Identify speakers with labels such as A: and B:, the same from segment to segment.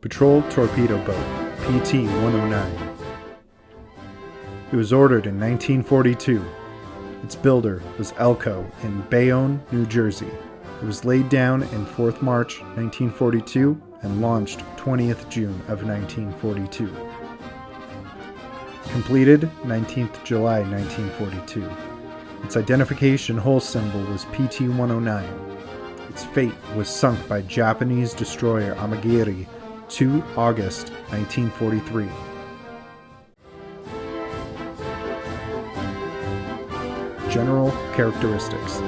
A: Patrol Torpedo Boat, Pt-109. It was ordered in 1942. Its builder was Elko in Bayonne, New Jersey. It was laid down in 4th March 1942 and launched 20th June of 1942. Completed 19th July 1942. Its identification hull symbol was Pt-109. Its fate was sunk by Japanese destroyer Amagiri 2 August 1943. General characteristics.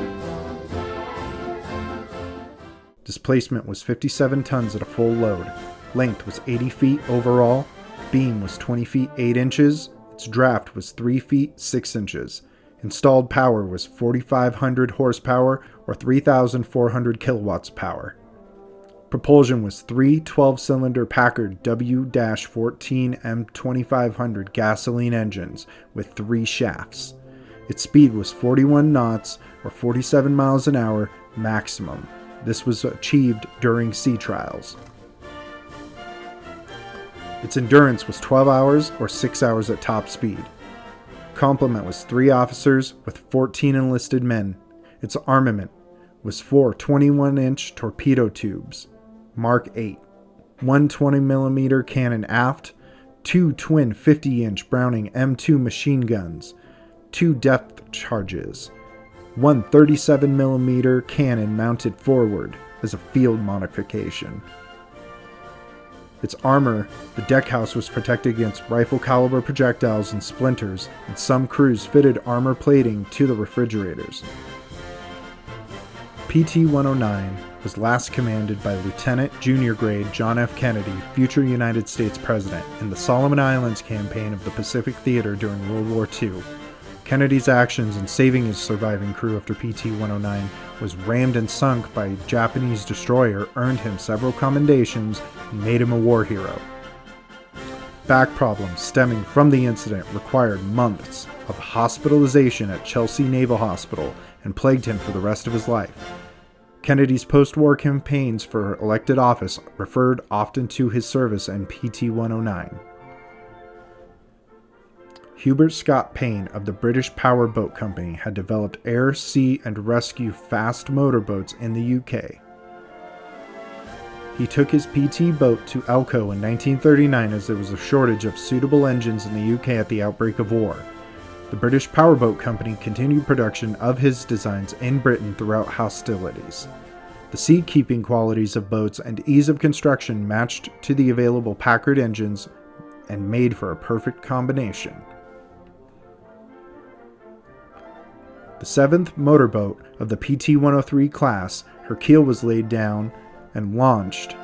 A: Displacement was 57 tons at a full load. Length was 80 feet overall. Beam was 20 feet 8 inches. Its draft was 3 feet 6 inches. Installed power was 4,500 horsepower or 3,400 kilowatts power. Propulsion was 3 12-cylinder Packard W-14 M2500 gasoline engines with 3 shafts. Its speed was 41 knots or 47 miles an hour maximum. This was achieved during sea trials. Its endurance was 12 hours or 6 hours at top speed. Complement was 3 officers with 14 enlisted men. Its armament was 4 21-inch torpedo tubes, Mark 8, 1 20mm cannon aft, 2 twin 50-inch Browning M2 machine guns, 2 depth charges, 1 37mm cannon mounted forward as a field modification. Its armor, the deckhouse was protected against rifle-caliber projectiles and splinters, and some crews fitted armor plating to the refrigerators. Pt-109 was last commanded by Lieutenant Junior Grade John F. Kennedy, future United States President, in the Solomon Islands campaign of the Pacific Theater during World War II. Kennedy's actions in saving his surviving crew after Pt-109 was rammed and sunk by a Japanese destroyer earned him several commendations and made him a war hero. Back problems stemming from the incident required months of hospitalization at Chelsea Naval Hospital and plagued him for the rest of his life. Kennedy's post-war campaigns for elected office referred often to his service in Pt-109. Hubert Scott Payne of the British Power Boat Company had developed air, sea, and rescue fast motorboats in the UK. He took his PT boat to Elko in 1939 as there was a shortage of suitable engines in the UK at the outbreak of war. The British Power Boat Company continued production of his designs in Britain throughout hostilities. The sea-keeping qualities of boats and ease of construction matched to the available Packard engines and made for a perfect combination. The 7th motorboat of the Pt-103 class, her keel was laid down and launched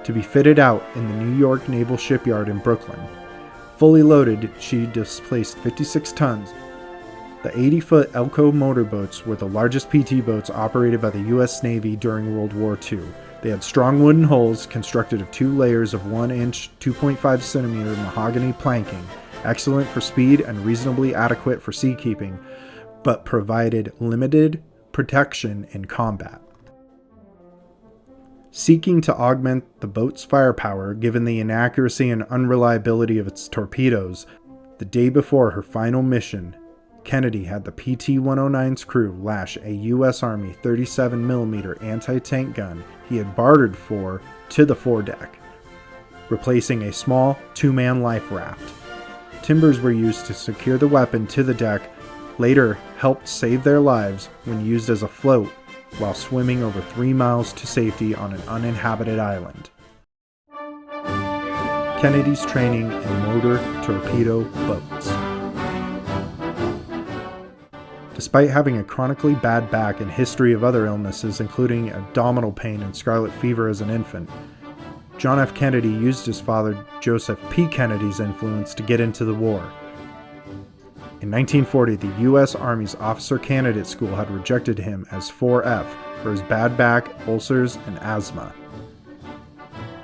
A: to be fitted out in the New York Naval Shipyard in Brooklyn. Fully loaded, she displaced 56 tons. The 80-foot Elko motorboats were the largest PT boats operated by the U.S. Navy during World War II. They had strong wooden hulls constructed of 2 layers of 1-inch, 2.5-centimeter mahogany planking, excellent for speed and reasonably adequate for seakeeping, but provided limited protection in combat. Seeking to augment the boat's firepower given the inaccuracy and unreliability of its torpedoes, the day before her final mission, Kennedy had the Pt-109's crew lash a U.S. Army 37mm anti-tank gun he had bartered for to the foredeck, replacing a small 2-man life raft. Timbers were used to secure the weapon to the deck, later helped save their lives when used as a float while swimming over 3 miles to safety on an uninhabited island. Kennedy's training in motor torpedo boats. Despite having a chronically bad back and history of other illnesses, including abdominal pain and scarlet fever as an infant, John F. Kennedy used his father Joseph P. Kennedy's influence to get into the war. In 1940, the U.S. Army's Officer Candidate School had rejected him as 4F for his bad back, ulcers, and asthma.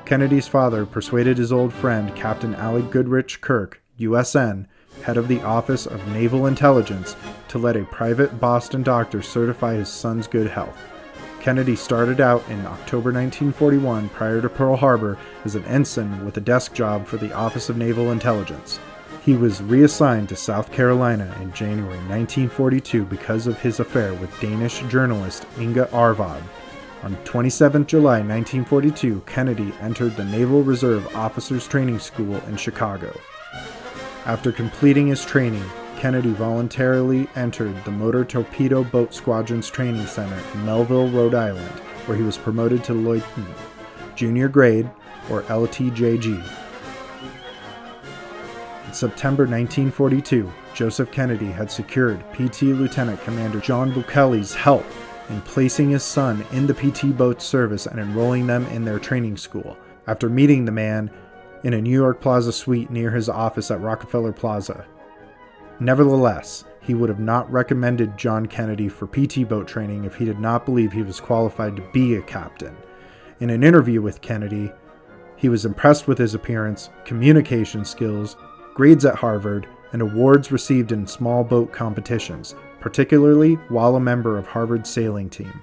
A: Kennedy's father persuaded his old friend Captain Alec Goodrich Kirk, USN, head of the Office of Naval Intelligence, to let a private Boston doctor certify his son's good health. Kennedy started out in October 1941 prior to Pearl Harbor as an ensign with a desk job for the Office of Naval Intelligence. He was reassigned to South Carolina in January 1942 because of his affair with Danish journalist Inga Arvad. On 27 July 1942, Kennedy entered the Naval Reserve Officers Training School in Chicago. After completing his training, Kennedy voluntarily entered the Motor Torpedo Boat Squadron's Training Center in Melville, Rhode Island, where he was promoted to Lieutenant, Junior Grade, or LTJG. In September 1942, Joseph Kennedy had secured PT Lieutenant Commander John Buckley's help in placing his son in the PT boat service and enrolling them in their training school, after meeting the man in a New York Plaza suite near his office at Rockefeller Plaza. Nevertheless, he would have not recommended John Kennedy for PT boat training if he did not believe he was qualified to be a captain. In an interview with Kennedy, he was impressed with his appearance, communication skills, grades at Harvard, and awards received in small boat competitions, particularly while a member of Harvard's sailing team.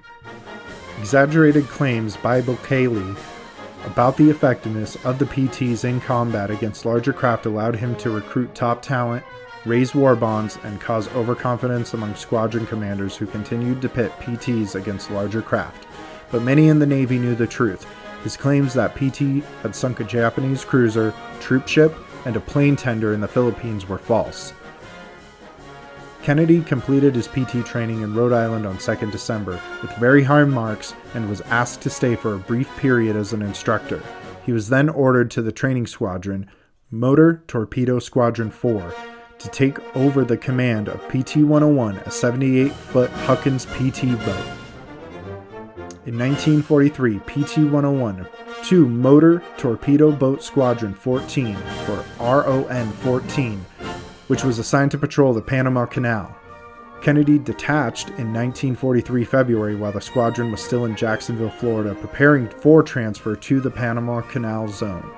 A: Exaggerated claims by Buckley about the effectiveness of the PTs in combat against larger craft allowed him to recruit top talent, raise war bonds, and cause overconfidence among squadron commanders who continued to pit PTs against larger craft. But many in the Navy knew the truth. His claims that PT had sunk a Japanese cruiser, troop ship, and a plane tender in the Philippines were false. Kennedy completed his PT training in Rhode Island on 2nd December with very high marks and was asked to stay for a brief period as an instructor. He was then ordered to the training squadron, Motor Torpedo Squadron 4, to take over the command of Pt-109, a 78-foot Huckins PT boat. In 1943, Pt-101 to Motor Torpedo Boat Squadron 14, or RON-14, which was assigned to patrol the Panama Canal. Kennedy detached in 1943 February while the squadron was still in Jacksonville, Florida, preparing for transfer to the Panama Canal Zone.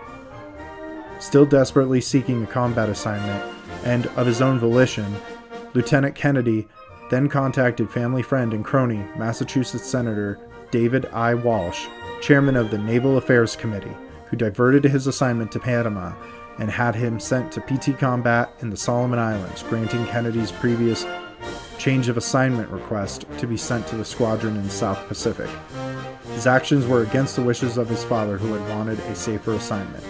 A: Still desperately seeking a combat assignment, and of his own volition, Lieutenant Kennedy then contacted family friend and crony, Massachusetts Senator David I. Walsh, chairman of the Naval Affairs Committee, who diverted his assignment to Panama and had him sent to PT combat in the Solomon Islands, granting Kennedy's previous change of assignment request to be sent to the squadron in the South Pacific. His actions were against the wishes of his father, who had wanted a safer assignment.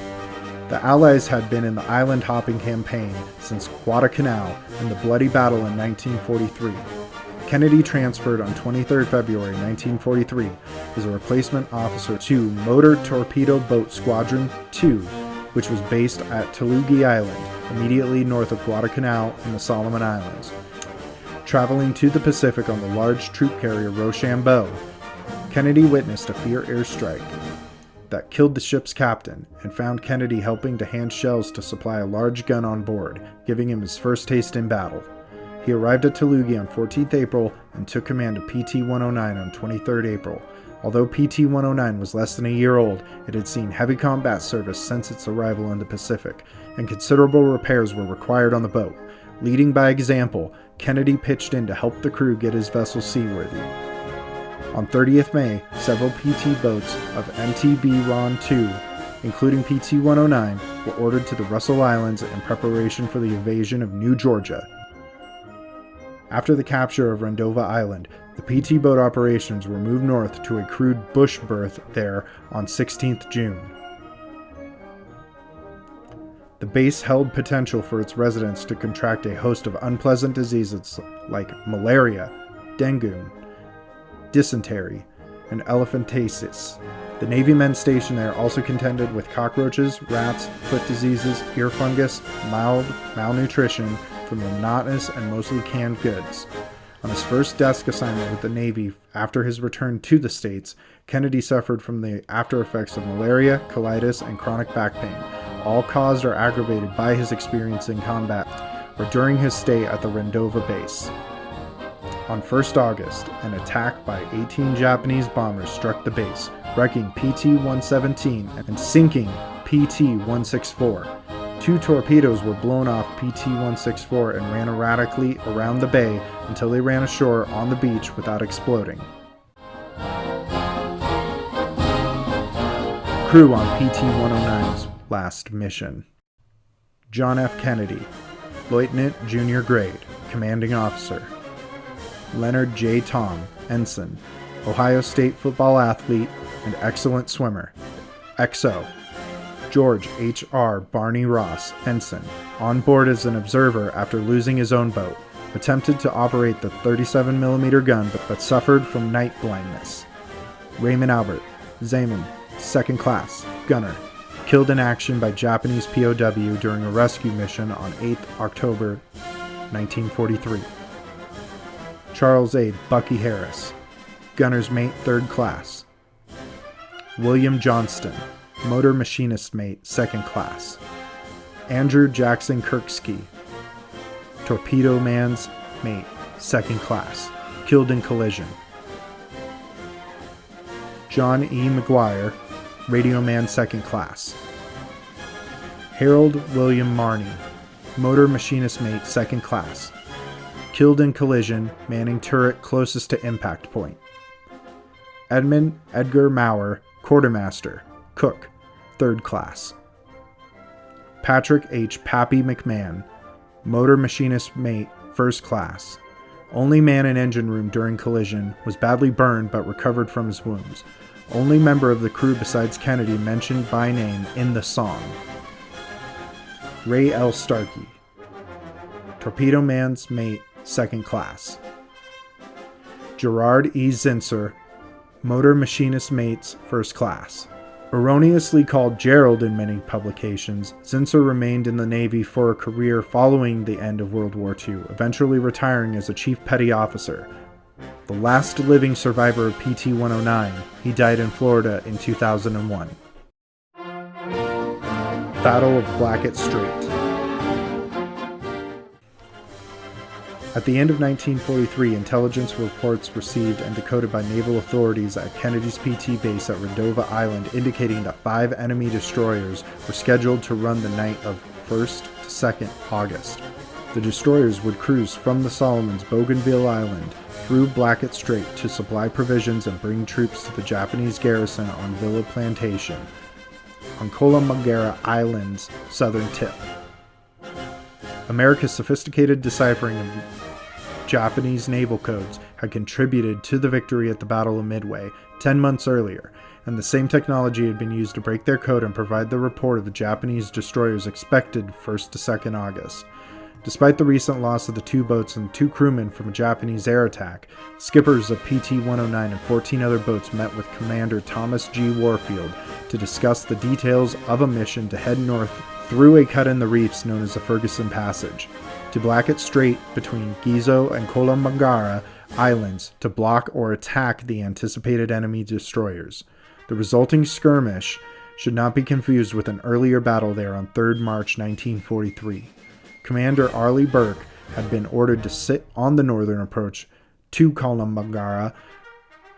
A: The Allies had been in the island-hopping campaign since Guadalcanal and the bloody battle in 1943. Kennedy transferred on 23 February 1943 as a replacement officer to Motor Torpedo Boat Squadron 2, which was based at Tulagi Island, immediately north of Guadalcanal in the Solomon Islands. Traveling to the Pacific on the large troop carrier Rochambeau, Kennedy witnessed a fear airstrike that killed the ship's captain and found Kennedy helping to hand shells to supply a large gun on board, giving him his first taste in battle. He arrived at Tulagi on 14th April and took command of Pt-109 on 23rd April. Although Pt-109 was less than a year old, it had seen heavy combat service since its arrival in the Pacific, and considerable repairs were required on the boat. Leading by example, Kennedy pitched in to help the crew get his vessel seaworthy. On 30th May, several PT boats of MTB Ron 2, including Pt-109, were ordered to the Russell Islands in preparation for the invasion of New Georgia. After the capture of Rendova Island, the PT boat operations were moved north to a crude bush berth there on 16th June. The base held potential for its residents to contract a host of unpleasant diseases like malaria, dengue, dysentery, and elephantiasis. The Navy men stationed there also contended with cockroaches, rats, foot diseases, ear fungus, mild malnutrition from monotonous and mostly canned goods. On his first desk assignment with the Navy after his return to the States, Kennedy suffered from the after effects of malaria, colitis, and chronic back pain, all caused or aggravated by his experience in combat or during his stay at the Rendova base. On 1st August, an attack by 18 Japanese bombers struck the base, wrecking Pt-117 and sinking Pt-164. 2 torpedoes were blown off Pt-164 and ran erratically around the bay until they ran ashore on the beach without exploding. crew on Pt-109's last mission. John F. Kennedy, Lieutenant Junior Grade, Commanding Officer. Leonard J. Tom, Ensign, Ohio State football athlete and excellent swimmer. XO. George H.R. Barney Ross, Ensign, on board as an observer after losing his own boat, attempted to operate the 37mm gun but suffered from night blindness. Raymond Albert, Zeman, Second Class, Gunner, killed in action by Japanese POW during a rescue mission on 8th October 1943. Charles A. Bucky Harris, Gunner's Mate, Third Class. William Johnston, Motor Machinist Mate, Second Class. Andrew Jackson Kirksky, Torpedo Man's Mate, Second Class, killed in collision. John E. McGuire, Radio Man, Second Class. Harold William Marney, Motor Machinist Mate, Second Class, killed in collision, manning turret closest to impact point. Edmund Edgar Maurer, Quartermaster, Cook, Third Class. Patrick H. Pappy McMahon, Motor Machinist Mate, First Class. Only man in engine room during collision, was badly burned but recovered from his wounds. Only member of the crew besides Kennedy mentioned by name in the song. Ray L. Starkey, Torpedo Man's Mate, Second Class. Gerard E. Zinser, Motor Machinist Mates, First Class. Erroneously called Gerald in many publications, Zinser remained in the Navy for a career following the end of World War II, eventually retiring as a Chief Petty Officer. The last living survivor of Pt-109, he died in Florida in 2001. Battle of Blackett Strait. At the end of 1943, intelligence reports received and decoded by naval authorities at Kennedy's PT base at Rendova Island indicating that 5 enemy destroyers were scheduled to run the night of 1st to 2nd August. The destroyers would cruise from the Solomons Bougainville Island through Blackett Strait to supply provisions and bring troops to the Japanese garrison on Villa Plantation, on Columbangara Island's southern tip. America's sophisticated deciphering of Japanese naval codes had contributed to the victory at the Battle of Midway 10 months earlier, and the same technology had been used to break their code and provide the report of the Japanese destroyers expected 1st to 2nd August. Despite the recent loss of the 2 boats and 2 crewmen from a Japanese air attack, skippers of Pt-109 and 14 other boats met with Commander Thomas G. Warfield to discuss the details of a mission to head north through a cut in the reefs known as the Ferguson Passage, to Blackett Strait between Gizo and Columbangara Islands to block or attack the anticipated enemy destroyers. The resulting skirmish should not be confused with an earlier battle there on 3rd March 1943. Commander Arleigh Burke had been ordered to sit on the northern approach to Columbangara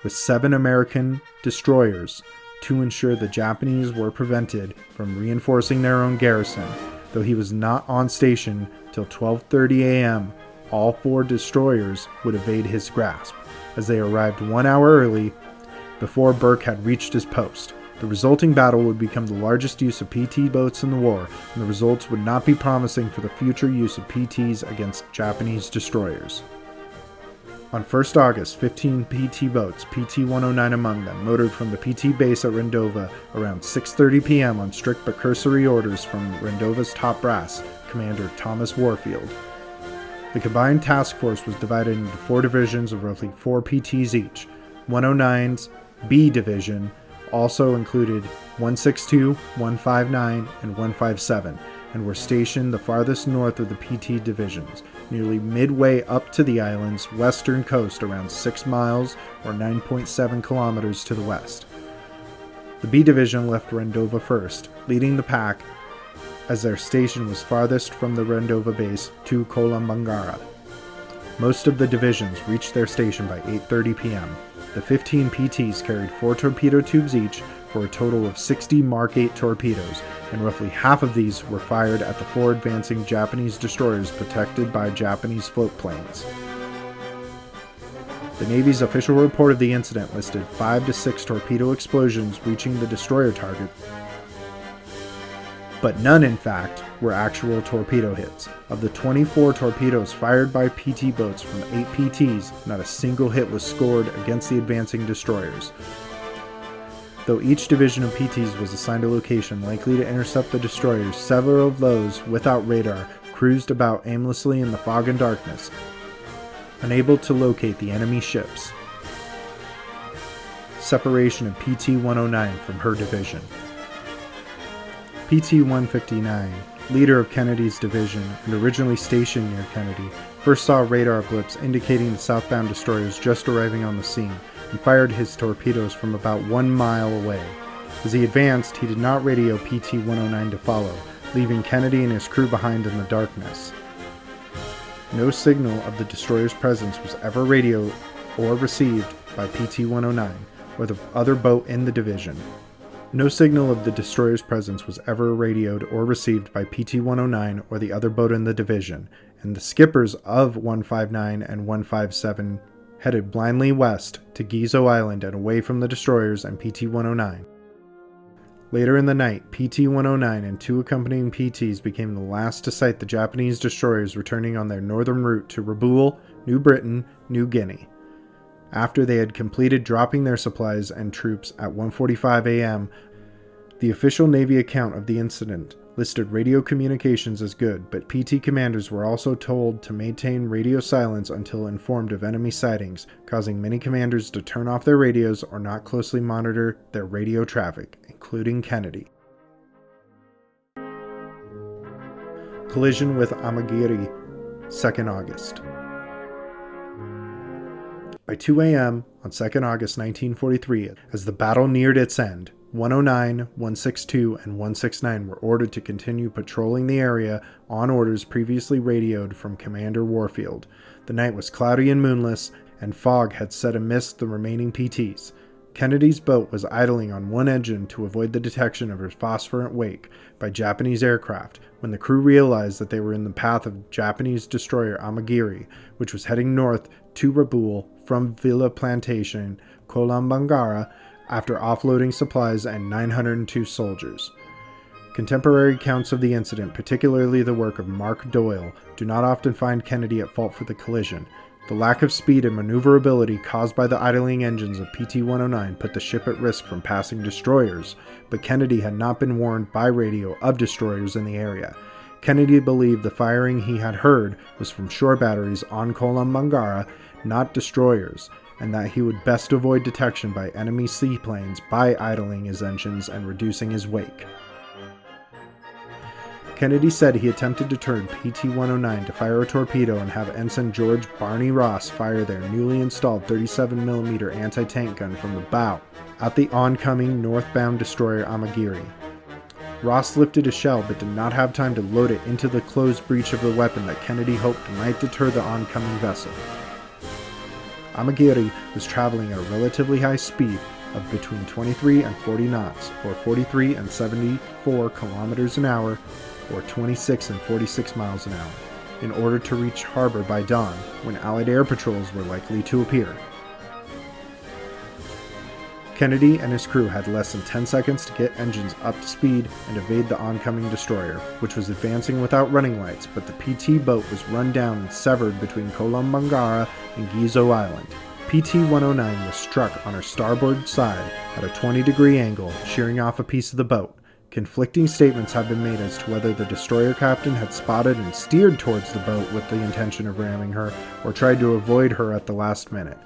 A: with 7 American destroyers to ensure the Japanese were prevented from reinforcing their own garrison. Though he was not on station till 12:30 a.m., all 4 destroyers would evade his grasp, as they arrived 1 hour early before Burke had reached his post. The resulting battle would become the largest use of PT boats in the war, and the results would not be promising for the future use of PTs against Japanese destroyers. On 1st August, 15 PT boats, Pt-109 among them, motored from the PT base at Rendova around 6:30 p.m. on strict but cursory orders from Rendova's top brass, Commander Thomas Warfield. The combined task force was divided into 4 divisions of roughly 4 PTs each. 109's B Division also included 162, 159, and 157, and were stationed the farthest north of the PT divisions, nearly midway up to the island's western coast around 6 miles or 9.7 kilometers to the west. The B Division left Rendova first, leading the pack as their station was farthest from the Rendova base to Columbangara. Most of the divisions reached their station by 8:30 p.m. The 15 PTs carried 4 torpedo tubes each for a total of 60 Mark 8 torpedoes, and roughly half of these were fired at the 4 advancing Japanese destroyers protected by Japanese float planes. The Navy's official report of the incident listed 5 to 6 torpedo explosions reaching the destroyer target, but none, in fact, were actual torpedo hits. Of the 24 torpedoes fired by PT boats from 8 PTs, not a single hit was scored against the advancing destroyers. Though each division of PTs was assigned a location likely to intercept the destroyers, several of those without radar cruised about aimlessly in the fog and darkness, unable to locate the enemy ships. Separation of Pt-109 from her division. Pt-159, leader of Kennedy's division and originally stationed near Kennedy, first saw radar blips indicating the southbound destroyers just arriving on the scene, and fired his torpedoes from about 1 mile away. As he advanced, he did not radio Pt-109 to follow, leaving Kennedy and his crew behind in the darkness. No signal of the destroyer's presence was ever radioed or received by Pt-109 or the other boat in the division. No signal of the destroyer's presence was ever radioed or received by Pt-109 or the other boat in the division, and the skippers of 159 and 157 headed blindly west to Gizo Island and away from the destroyers and Pt-109. Later in the night, Pt-109 and 2 accompanying PTs became the last to sight the Japanese destroyers returning on their northern route to Rabaul, New Britain, New Guinea. After they had completed dropping their supplies and troops at 1:45 a.m., the official Navy account of the incident listed radio communications as good, but PT commanders were also told to maintain radio silence until informed of enemy sightings, causing many commanders to turn off their radios or not closely monitor their radio traffic, including Kennedy. Collision with Amagiri, 2nd August. By 2 a.m. on 2nd August 1943, as the battle neared its end, 109, 162, and 169 were ordered to continue patrolling the area on orders previously radioed from Commander Warfield. The night was cloudy and moonless, and fog had set amidst the remaining PTs. Kennedy's boat was idling on one engine to avoid the detection of her phosphorescent wake by Japanese aircraft when the crew realized that they were in the path of Japanese destroyer Amagiri, which was heading north to Rabaul from Villa Plantation, Kolambangara, after offloading supplies and 902 soldiers. Contemporary accounts of the incident, particularly the work of Mark Doyle, do not often find Kennedy at fault for the collision. The lack of speed and maneuverability caused by the idling engines of Pt-109 put the ship at risk from passing destroyers, but Kennedy had not been warned by radio of destroyers in the area. Kennedy believed the firing he had heard was from shore batteries on Kolambangara, not destroyers, and that he would best avoid detection by enemy seaplanes by idling his engines and reducing his wake. Kennedy said he attempted to turn Pt-109 to fire a torpedo and have Ensign George Barney Ross fire their newly installed 37mm anti-tank gun from the bow at the oncoming northbound destroyer Amagiri. Ross lifted a shell but did not have time to load it into the closed breech of the weapon that Kennedy hoped might deter the oncoming vessel. Amagiri was traveling at a relatively high speed of between 23 and 40 knots, or 43 and 74 kilometers an hour, or 26 and 46 miles an hour, in order to reach harbor by dawn, when Allied air patrols were likely to appear. Kennedy and his crew had less than 10 seconds to get engines up to speed and evade the oncoming destroyer, which was advancing without running lights, but the PT boat was run down and severed between Kolambangara and Gizo Island. Pt-109 was struck on her starboard side at a 20-degree angle, shearing off a piece of the boat. Conflicting statements have been made as to whether the destroyer captain had spotted and steered towards the boat with the intention of ramming her, or tried to avoid her at the last minute.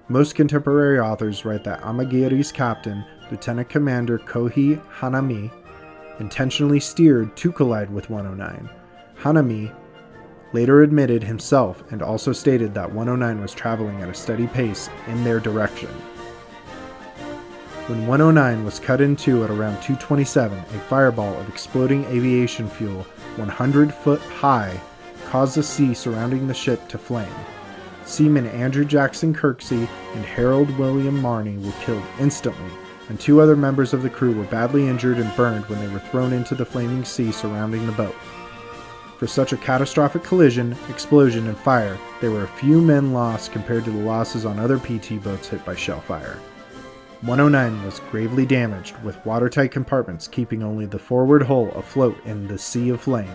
A: Most contemporary authors write that Amagiri's captain, Lieutenant Commander Kohi Hanami, intentionally steered to collide with 109. Hanami later admitted himself and also stated that 109 was traveling at a steady pace in their direction. When 109 was cut in two at around 2:27, a fireball of exploding aviation fuel 100 foot high caused the sea surrounding the ship to flame. Seaman Andrew Jackson Kirksey and Harold William Marney were killed instantly, and 2 other members of the crew were badly injured and burned when they were thrown into the flaming sea surrounding the boat. For such a catastrophic collision, explosion, and fire, there were a few men lost compared to the losses on other PT boats hit by shell fire. 109 was gravely damaged, with watertight compartments keeping only the forward hull afloat in the sea of flame.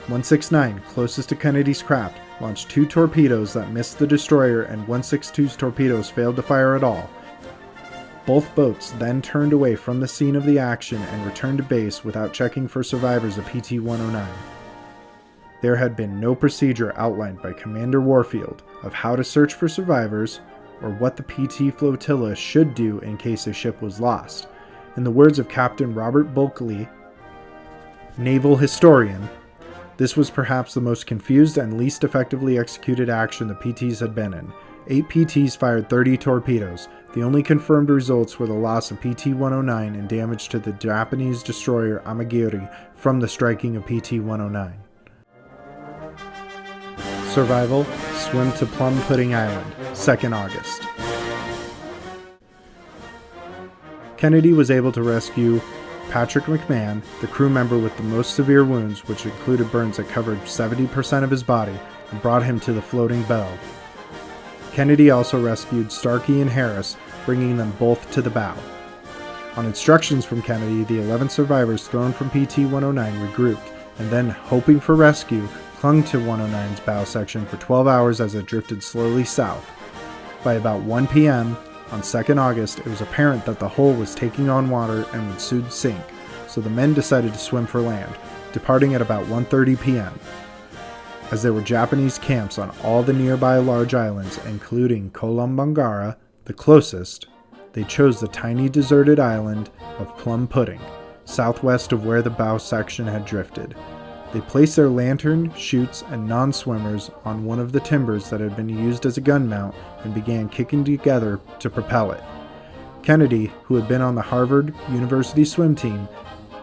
A: 169, closest to Kennedy's craft, launched 2 torpedoes that missed the destroyer, and 162's torpedoes failed to fire at all. Both boats then turned away from the scene of the action and returned to base without checking for survivors of Pt-109. There had been no procedure outlined by Commander Warfield of how to search for survivors or what the PT flotilla should do in case a ship was lost. In the words of Captain Robert Bulkeley, naval historian, this was perhaps the most confused and least effectively executed action the PTs had been in. 8 PTs fired 30 torpedoes. The only confirmed results were the loss of Pt-109 and damage to the Japanese destroyer Amagiri from the striking of Pt-109. Survival: swim to Plum Pudding Island, 2nd August. Kennedy was able to rescue Patrick McMahon, the crew member with the most severe wounds, which included burns that covered 70% of his body, and brought him to the floating bow. Kennedy also rescued Starkey and Harris, bringing them both to the bow. On instructions from Kennedy, the 11 survivors thrown from Pt-109 regrouped, and then, hoping for rescue, clung to 109's bow section for 12 hours as it drifted slowly south. By about 1 p.m. on 2nd August, it was apparent that the hull was taking on water and would soon sink, so the men decided to swim for land, departing at about 1:30 p.m. As there were Japanese camps on all the nearby large islands, including Kolombangara, the closest, they chose the tiny deserted island of Plum Pudding, southwest of where the bow section had drifted. They placed their lantern, chutes, and non-swimmers on one of the timbers that had been used as a gun mount and began kicking together to propel it. Kennedy, who had been on the Harvard University swim team,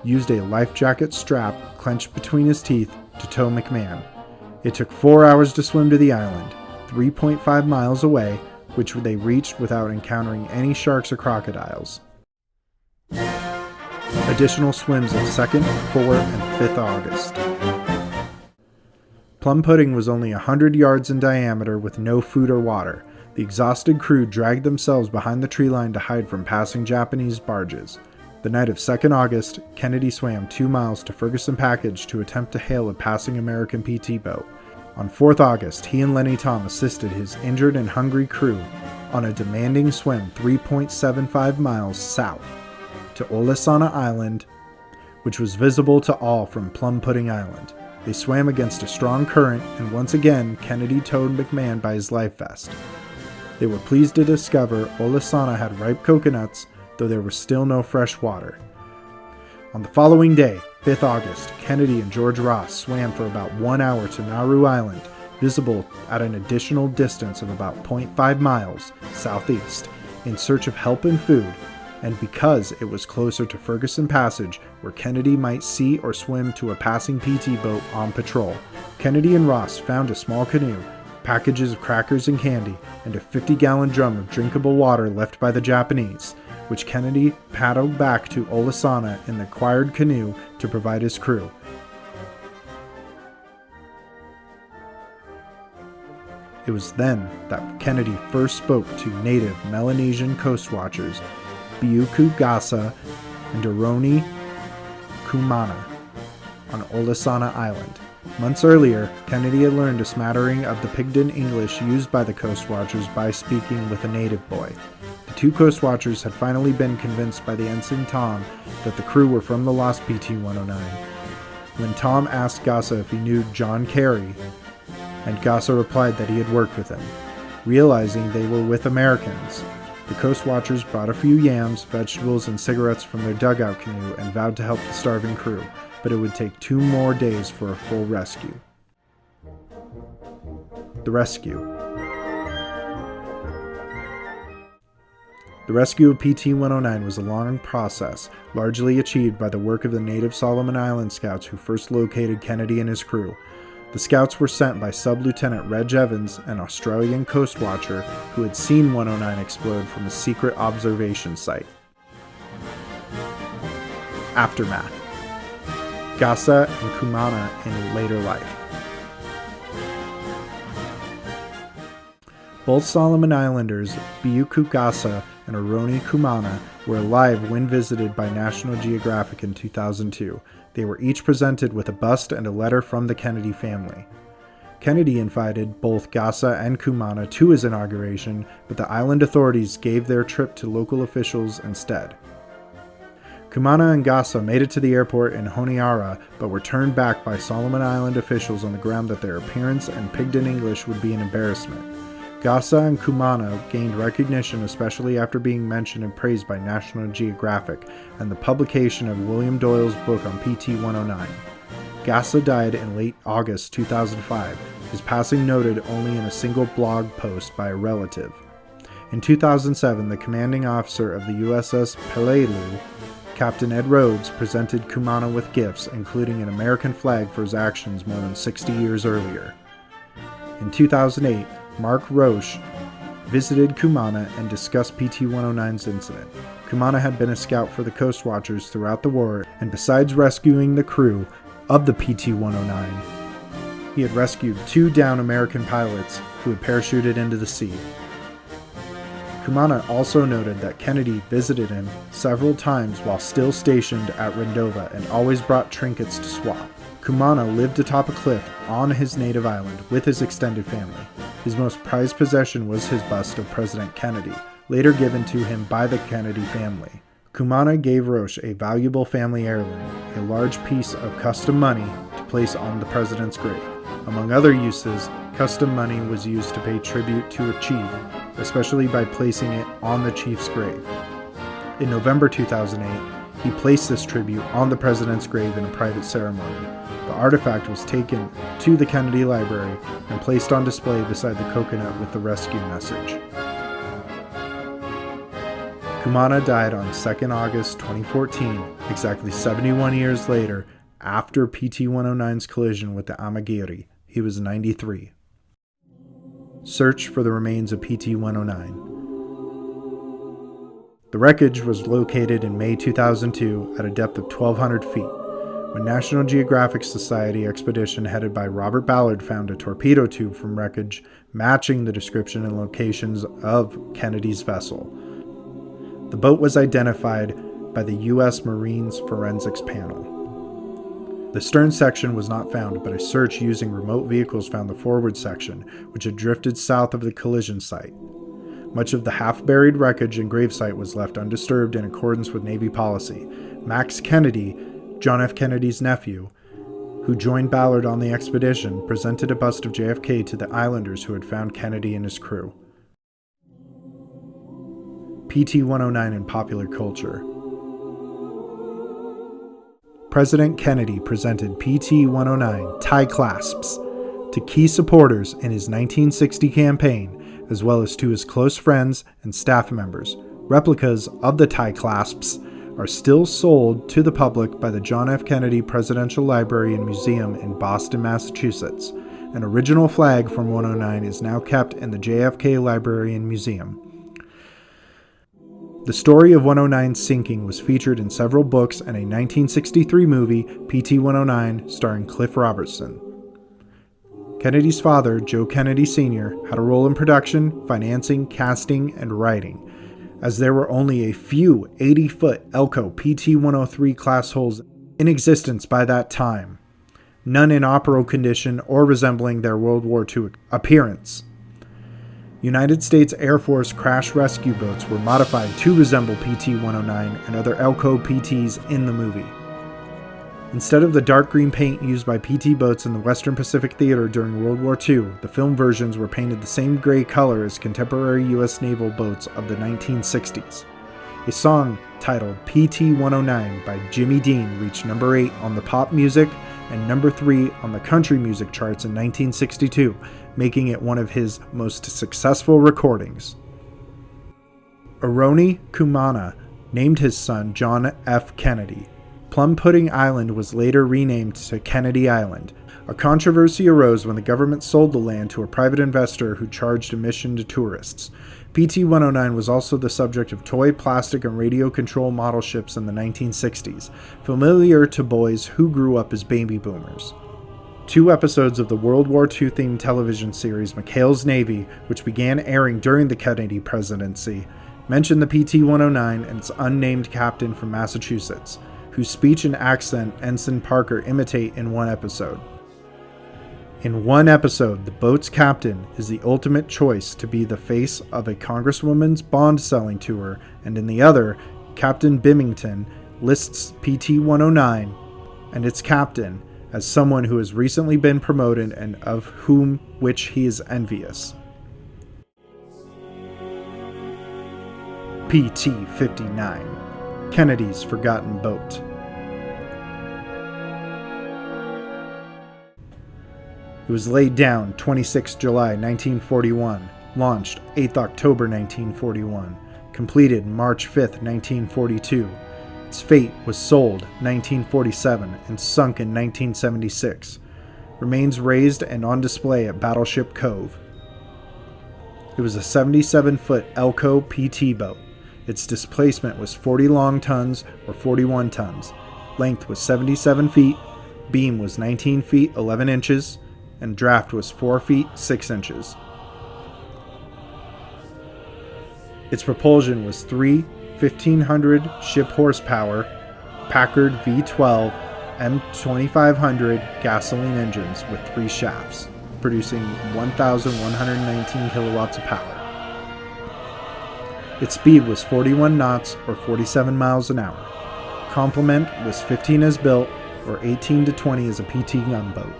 A: used a life jacket strap clenched between his teeth to tow McMahon. It took 4 hours to swim to the island, 3.5 miles away, which they reached without encountering any sharks or crocodiles. Additional swims of 2nd, 4th, and 5th August. Plum Pudding was only 100 yards in diameter with no food or water. The exhausted crew dragged themselves behind the tree line to hide from passing Japanese barges. The night of 2nd August, Kennedy swam 2 miles to Ferguson Package to attempt to hail a passing American PT boat. On 4th August, he and Lenny Tom assisted his injured and hungry crew on a demanding swim 3.75 miles south to Olasana Island, which was visible to all from Plum Pudding Island. They swam against a strong current, and once again, Kennedy towed McMahon by his life vest. They were pleased to discover Olasana had ripe coconuts, though there was still no fresh water. On the following day, 5th August, Kennedy and George Ross swam for about 1 hour to Nauru Island, visible at an additional distance of about 0.5 miles southeast, in search of help and food, and because it was closer to Ferguson Passage, where Kennedy might see or swim to a passing PT boat on patrol. Kennedy and Ross found a small canoe, packages of crackers and candy, and a 50-gallon drum of drinkable water left by the Japanese, which Kennedy paddled back to Olasana in the acquired canoe to provide his crew. It was then that Kennedy first spoke to native Melanesian coast watchers Biuku Gasa and Doroni Kumana on Olasana Island. Months earlier, Kennedy had learned a smattering of the Pigden English used by the coast watchers by speaking with a native boy. The 2 coast watchers had finally been convinced by the ensign Tom that the crew were from the lost Pt-109. When Tom asked Gasa if he knew John Carey, and Gasa replied that he had worked with him. Realizing they were with Americans, the coast watchers brought a few yams, vegetables, and cigarettes from their dugout canoe and vowed to help the starving crew, but it would take 2 more days for a full rescue. The rescue. The rescue of Pt-109 was a long process, largely achieved by the work of the native Solomon Island scouts who first located Kennedy and his crew. The scouts were sent by Sub-Lieutenant Reg Evans, an Australian coast watcher who had seen 109 explode from a secret observation site. Aftermath. Gasa and Kumana in later life. Both Solomon Islanders, Biyuku Gasa and Aroni Kumana, were alive when visited by National Geographic in 2002. They were each presented with a bust and a letter from the Kennedy family. Kennedy invited both Gasa and Kumana to his inauguration, but the island authorities gave their trip to local officials instead. Kumana and Gasa made it to the airport in Honiara, but were turned back by Solomon Island officials on the ground that their appearance and pidgin English would be an embarrassment. Gasa and Kumana gained recognition especially after being mentioned and praised by National Geographic and the publication of William Doyle's book on Pt-109. Gasa died in late August 2005, his passing noted only in a single blog post by a relative. In 2007, the commanding officer of the USS Peleliu, Captain Ed Rhodes, presented Kumana with gifts, including an American flag for his actions more than 60 years earlier. In 2008, Mark Roche visited Kumana and discussed Pt-109's incident. Kumana had been a scout for the Coast Watchers throughout the war, and besides rescuing the crew of the Pt-109, he had rescued 2 downed American pilots who had parachuted into the sea. Kumana also noted that Kennedy visited him several times while still stationed at Rendova and always brought trinkets to swap. Kumana lived atop a cliff on his native island with his extended family. His most prized possession was his bust of President Kennedy, later given to him by the Kennedy family. Kumana gave Roche a valuable family heirloom, a large piece of custom money to place on the president's grave. Among other uses, custom money was used to pay tribute to a chief, especially by placing it on the chief's grave. In November 2008, he placed this tribute on the president's grave in a private ceremony. The artifact was taken to the Kennedy Library and placed on display beside the coconut with the rescue message. Kumana died on 2nd August 2014, exactly 71 years later, after Pt-109's collision with the Amagiri. He was 93. Search for the remains of Pt-109. The wreckage was located in May 2002 at a depth of 1,200 feet, when National Geographic Society expedition headed by Robert Ballard found a torpedo tube from wreckage matching the description and locations of Kennedy's vessel. The boat was identified by the U.S. Marines Forensics Panel. The stern section was not found, but a search using remote vehicles found the forward section, which had drifted south of the collision site. Much of the half-buried wreckage and gravesite was left undisturbed in accordance with Navy policy. Max Kennedy, John F. Kennedy's nephew, who joined Ballard on the expedition, presented a bust of JFK to the islanders who had found Kennedy and his crew. Pt-109 in popular culture. President Kennedy presented Pt-109 tie clasps to key supporters in his 1960 campaign, as well as to his close friends and staff members. Replicas of the tie clasps are still sold to the public by the John F. Kennedy Presidential Library and Museum in Boston, Massachusetts. An original flag from 109 is now kept in the JFK Library and Museum. The story of 109's sinking was featured in several books and a 1963 movie, Pt-109, starring Cliff Robertson. Kennedy's father, Joe Kennedy Sr., had a role in production, financing, casting, and writing, as there were only a few 80-foot Elko Pt-103 class hulls in existence by that time, none in operable condition or resembling their World War II appearance. United States Air Force crash rescue boats were modified to resemble Pt-109 and other Elko PTs in the movie. Instead of the dark green paint used by PT boats in the Western Pacific Theater during World War II, the film versions were painted the same gray color as contemporary U.S. naval boats of the 1960s. A song titled Pt-109 by Jimmy Dean reached number 8 on the pop music and number 3 on the country music charts in 1962, making it one of his most successful recordings. Aroni Kumana named his son John F. Kennedy. Plum Pudding Island was later renamed to Kennedy Island. A controversy arose when the government sold the land to a private investor who charged admission to tourists. Pt-109 was also the subject of toy, plastic, and radio control model ships in the 1960s, familiar to boys who grew up as baby boomers. 2 episodes of the World War II themed television series McHale's Navy, which began airing during the Kennedy presidency, mentioned the Pt-109 and its unnamed captain from Massachusetts, whose speech and accent Ensign Parker imitate in one episode. In one episode, the boat's captain is the ultimate choice to be the face of a congresswoman's bond-selling tour, and in the other, Captain Bimington lists Pt-109 and its captain as someone who has recently been promoted and of which he is envious. Pt-59, Kennedy's Forgotten Boat. It was laid down 26 July 1941, launched 8 October 1941, completed March 5, 1942. Its fate was sold 1947 and sunk in 1976. Remains raised and on display at Battleship Cove. It was a 77-foot Elco PT boat. Its displacement was 40 long tons or 41 tons. Length was 77 feet, beam was 19 feet 11 inches, and draft was 4 feet 6 inches. Its propulsion was 3 1,500 ship horsepower Packard V12 M2500 gasoline engines with 3 shafts, producing 1,119 kilowatts of power. Its speed was 41 knots or 47 miles an hour. Complement was 15 as built or 18 to 20 as a PT gunboat.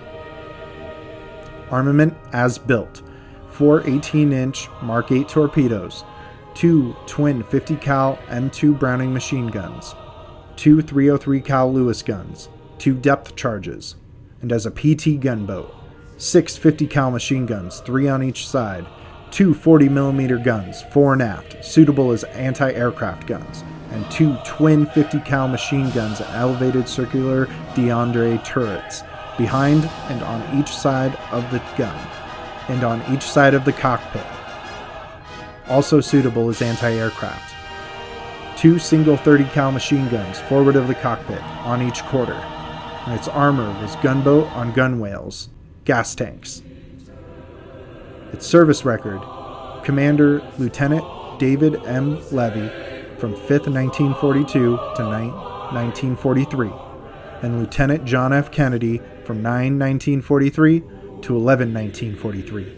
A: Armament as built: 4 18-inch Mark 8 torpedoes, 2 twin 50 cal M2 Browning machine guns, 2 303 cal Lewis guns, 2 depth charges, and as a PT gunboat, 6 50 cal machine guns, 3 on each side, 2 40mm guns, fore and aft, suitable as anti-aircraft guns, and 2 twin 50 cal machine guns and elevated circular Deandre turrets, behind and on each side of the gun, and on each side of the cockpit, also suitable as anti-aircraft. 2 single 30 cal machine guns forward of the cockpit, on each quarter, and its armor was gunboat on gunwales, gas tanks. Its service record: Commander Lieutenant David M. Levy from 5th 1942 to 1943, and Lieutenant John F. Kennedy from 9/1943 to 11/1943.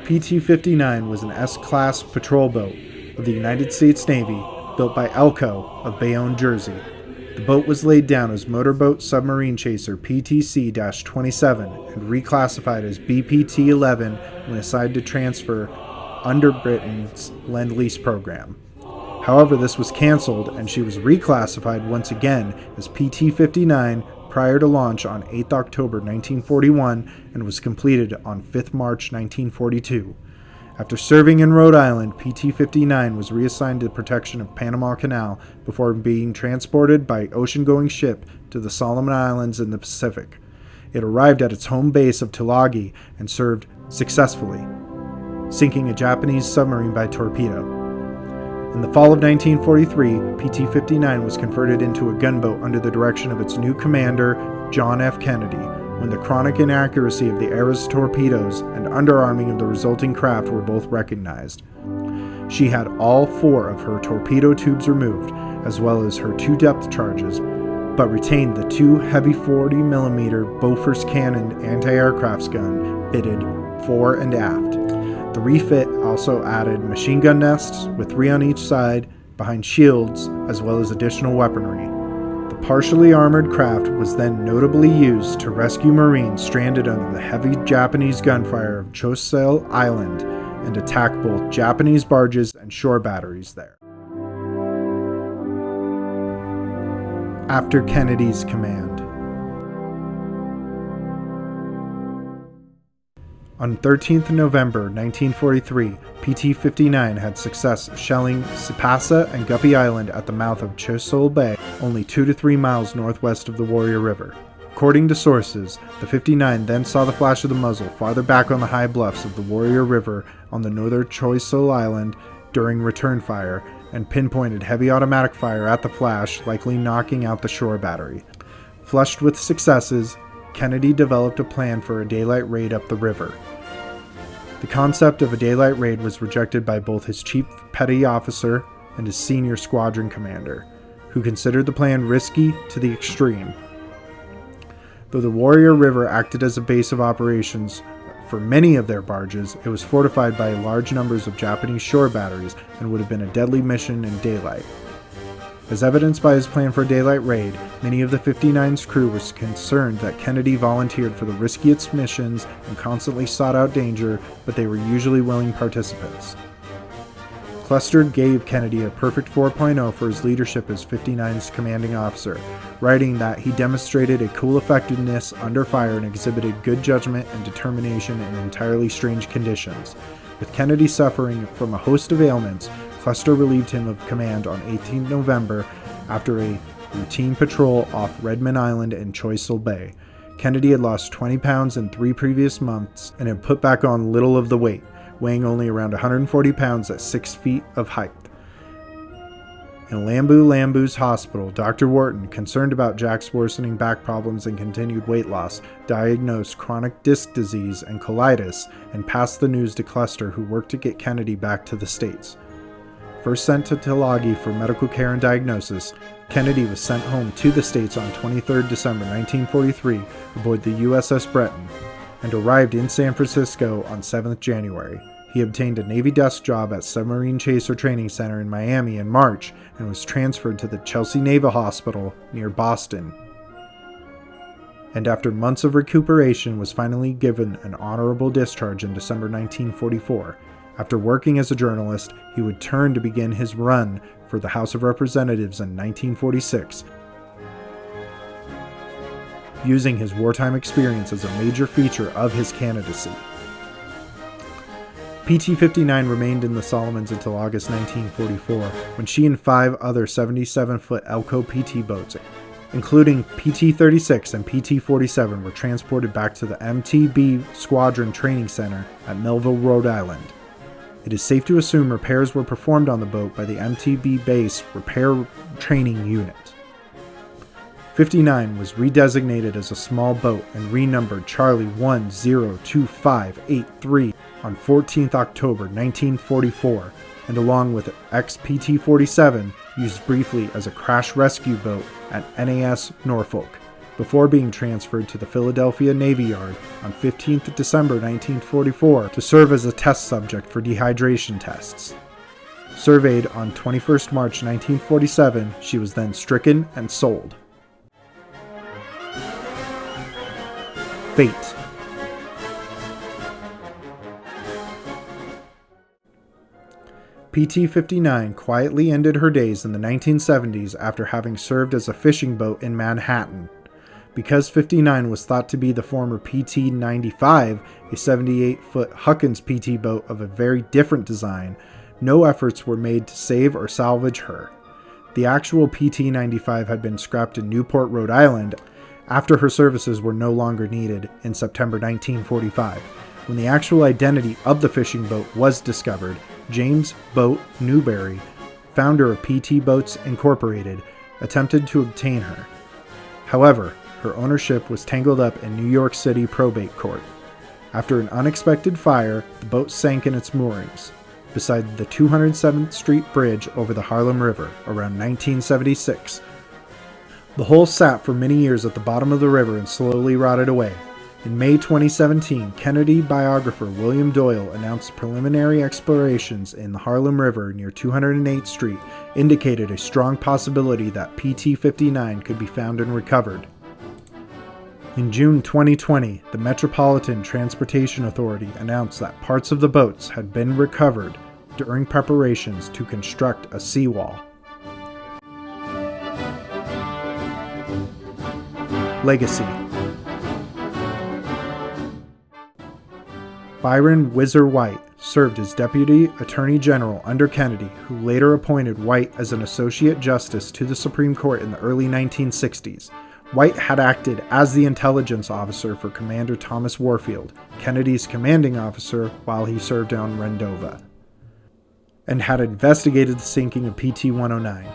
A: Pt-59 was an S-class patrol boat of the United States Navy built by Elco of Bayonne, Jersey. The boat was laid down as Motorboat Submarine Chaser PTC-27 and reclassified as BPT-11 when assigned to transfer under Britain's Lend-Lease program. However, this was canceled and she was reclassified once again as Pt-59 prior to launch on 8 October 1941 and was completed on 5 March 1942. After serving in Rhode Island, Pt-59 was reassigned to the protection of Panama Canal before being transported by ocean-going ship to the Solomon Islands in the Pacific. It arrived at its home base of Tulagi and served successfully, sinking a Japanese submarine by torpedo. In the fall of 1943, Pt-59 was converted into a gunboat under the direction of its new commander, John F. Kennedy, when the chronic inaccuracy of the era's torpedoes and underarming of the resulting craft were both recognized. She had all 4 of her torpedo tubes removed, as well as her 2 depth charges, but retained the 2 heavy 40mm Bofors cannon anti-aircraft gun fitted fore and aft. The refit also added machine gun nests with 3 on each side behind shields, as well as additional weaponry. The partially armored craft was then notably used to rescue Marines stranded under the heavy Japanese gunfire of Choseil Island and attack both Japanese barges and shore batteries there. After Kennedy's command. On 13th November 1943, Pt-59 had success shelling Sipasa and Guppy Island at the mouth of Choseul Bay, only 2 to 3 miles northwest of the Warrior River. According to sources, the 59 then saw the flash of the muzzle farther back on the high bluffs of the Warrior River on the northern Choiseul Island during return fire and pinpointed heavy automatic fire at the flash, likely knocking out the shore battery. Flushed with successes, Kennedy developed a plan for a daylight raid up the river. The concept of a daylight raid was rejected by both his chief petty officer and his senior squadron commander, who considered the plan risky to the extreme. Though the Warrior River acted as a base of operations for many of their barges, it was fortified by large numbers of Japanese shore batteries and would have been a deadly mission in daylight. As evidenced by his plan for a daylight raid, many of the 59's crew were concerned that Kennedy volunteered for the riskiest missions and constantly sought out danger, but they were usually willing participants. Cluster gave Kennedy a perfect 4.0 for his leadership as 59's commanding officer, writing that he demonstrated a cool effectiveness under fire and exhibited good judgment and determination in entirely strange conditions. With Kennedy suffering from a host of ailments, Cluster relieved him of command on 18 November after a routine patrol off Redmond Island and Choiseul Bay. Kennedy had lost 20 pounds in 3 previous months and had put back on little of the weight, weighing only around 140 pounds at 6 feet of height. In Lambu's hospital, Dr. Wharton, concerned about Jack's worsening back problems and continued weight loss, diagnosed chronic disc disease and colitis and passed the news to Cluster, who worked to get Kennedy back to the States. First sent to Tulagi for medical care and diagnosis, Kennedy was sent home to the States on 23 December 1943 aboard the USS Breton and arrived in San Francisco on 7 January. He obtained a Navy desk job at Submarine Chaser Training Center in Miami in March and was transferred to the Chelsea Naval Hospital near Boston. And after months of recuperation was finally given an honorable discharge in December 1944. After working as a journalist, he would turn to begin his run for the House of Representatives in 1946, using his wartime experience as a major feature of his candidacy. Pt-59 remained in the Solomons until August 1944, when she and 5 other 77-foot Elko PT boats, including Pt-36 and Pt-47, were transported back to the MTB Squadron Training Center at Melville, Rhode Island. It is safe to assume repairs were performed on the boat by the MTB Base Repair Training Unit. 59 was redesignated as a small boat and renumbered Charlie 102583 on 14 October 1944, and along with XPT-47 used briefly as a crash rescue boat at NAS Norfolk, before being transferred to the Philadelphia Navy Yard on 15 December 1944 to serve as a test subject for dehydration tests. Surveyed on 21 March 1947, she was then stricken and sold. Fate. Pt-59 quietly ended her days in the 1970s after having served as a fishing boat in Manhattan. Because 59 was thought to be the former Pt-95, a 78-foot Huckins PT boat of a very different design, no efforts were made to save or salvage her. The actual Pt-95 had been scrapped in Newport, Rhode Island, after her services were no longer needed in September 1945. When the actual identity of the fishing boat was discovered, James Boat Newberry, founder of PT Boats Incorporated, attempted to obtain her. However, her ownership was tangled up in New York City probate court. After an unexpected fire, the boat sank in its moorings beside the 207th Street Bridge over the Harlem River around 1976. The hull sat for many years at the bottom of the river and slowly rotted away. In May 2017, Kennedy biographer William Doyle announced preliminary explorations in the Harlem River near 208th Street indicated a strong possibility that Pt-59 could be found and recovered. In June 2020, the Metropolitan Transportation Authority announced that parts of the boats had been recovered during preparations to construct a seawall. Legacy. Byron Whizzer White served as Deputy Attorney General under Kennedy, who later appointed White as an Associate Justice to the Supreme Court in the early 1960s. White had acted as the intelligence officer for Commander Thomas Warfield, Kennedy's commanding officer while he served on Rendova, and had investigated the sinking of Pt-109.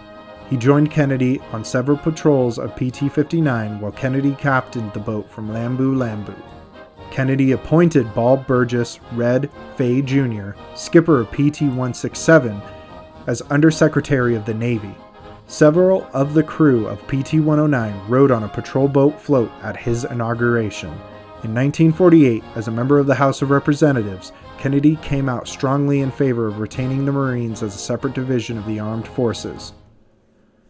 A: He joined Kennedy on several patrols of Pt-59 while Kennedy captained the boat from Lambu Lambu. Kennedy appointed Bob Burgess Red Fay Jr., skipper of Pt-167, as Undersecretary of the Navy. Several of the crew of Pt-109 rode on a patrol boat float at his inauguration. In 1948, as a member of the House of Representatives, Kennedy came out strongly in favor of retaining the Marines as a separate division of the armed forces.